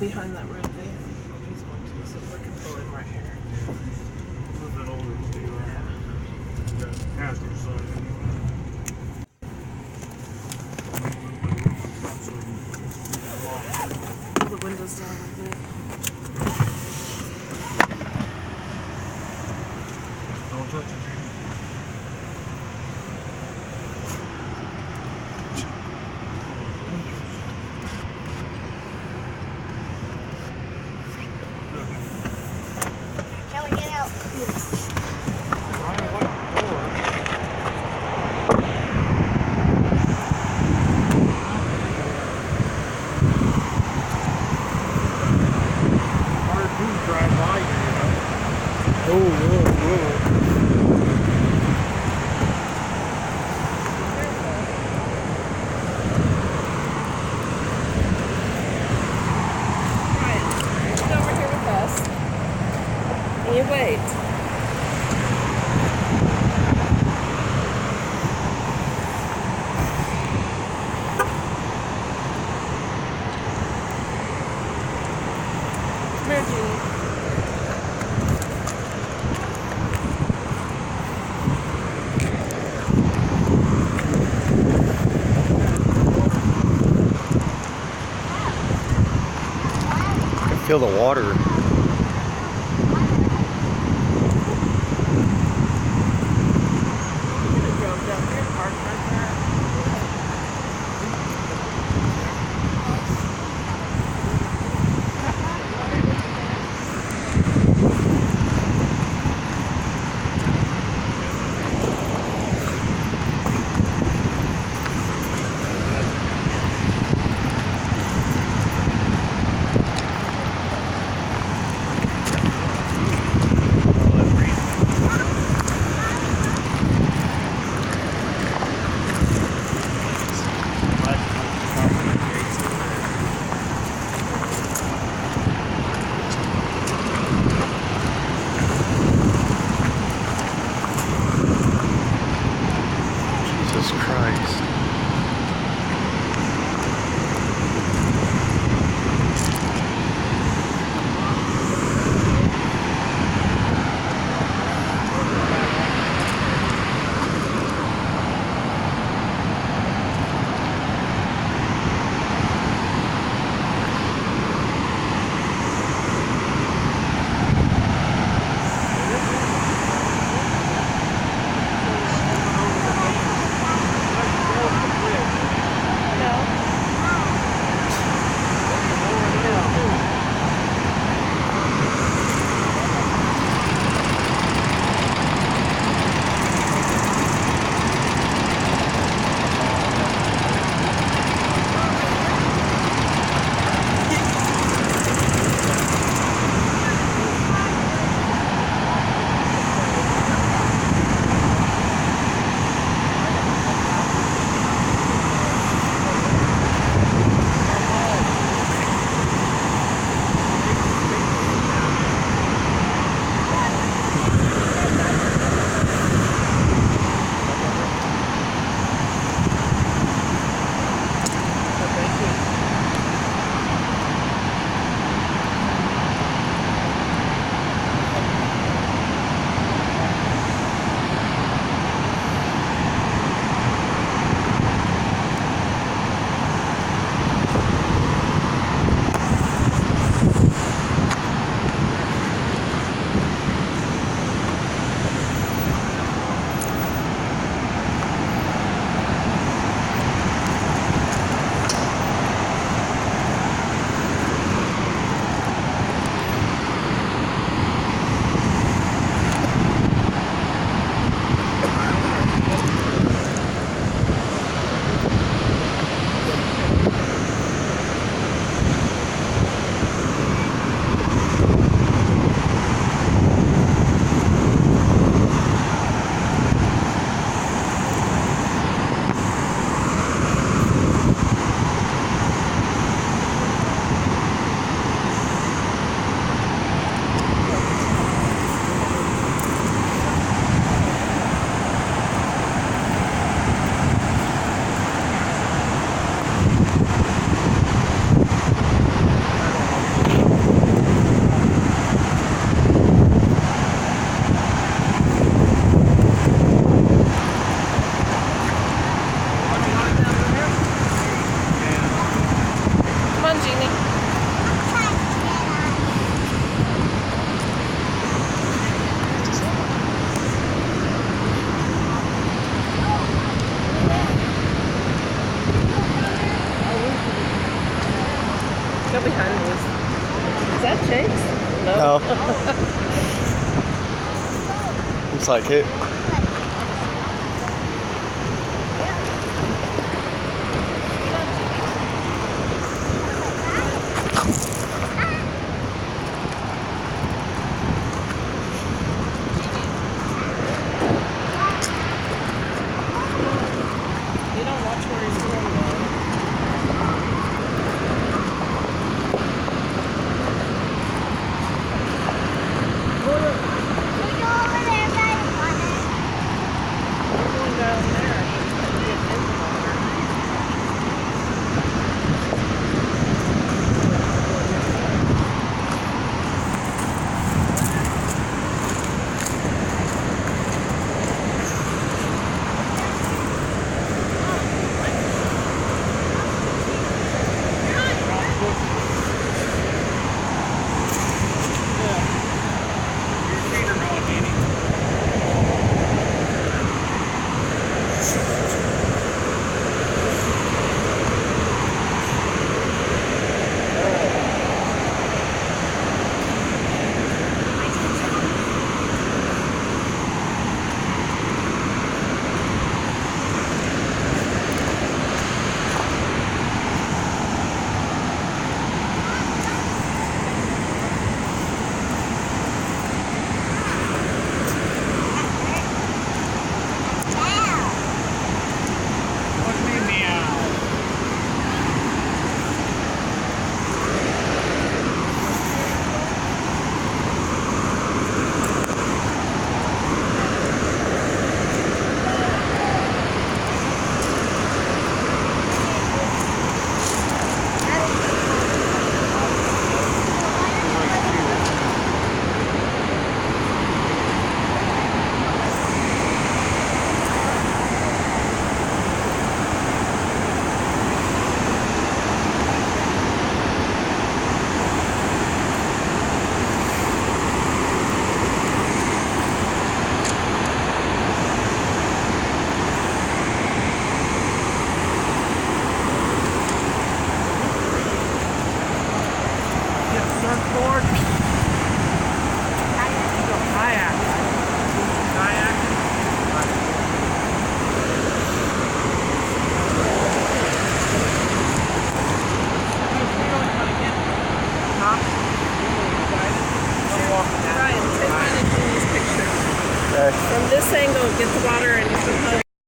behind that red van. He's going to, so we can pull him right here. A little bit older than you are. The passenger side anyway. Pull the windows down a bit. Don't touch it, Jamie. Can we get out? Ryan, what door? Hard to drive by here, you know. Oh, whoa. Ryan, get over here with us. And you wait. Come here, Jeannie. I can feel the water. You could have drove down here and parked right there. Looks like it. You don't watch where he's going though. We're going down there. He's gonna get in the water. Surfboard. Kayak. Kayak. Ryan, take one of these pictures. Okay. From this angle, get the water and you can hug.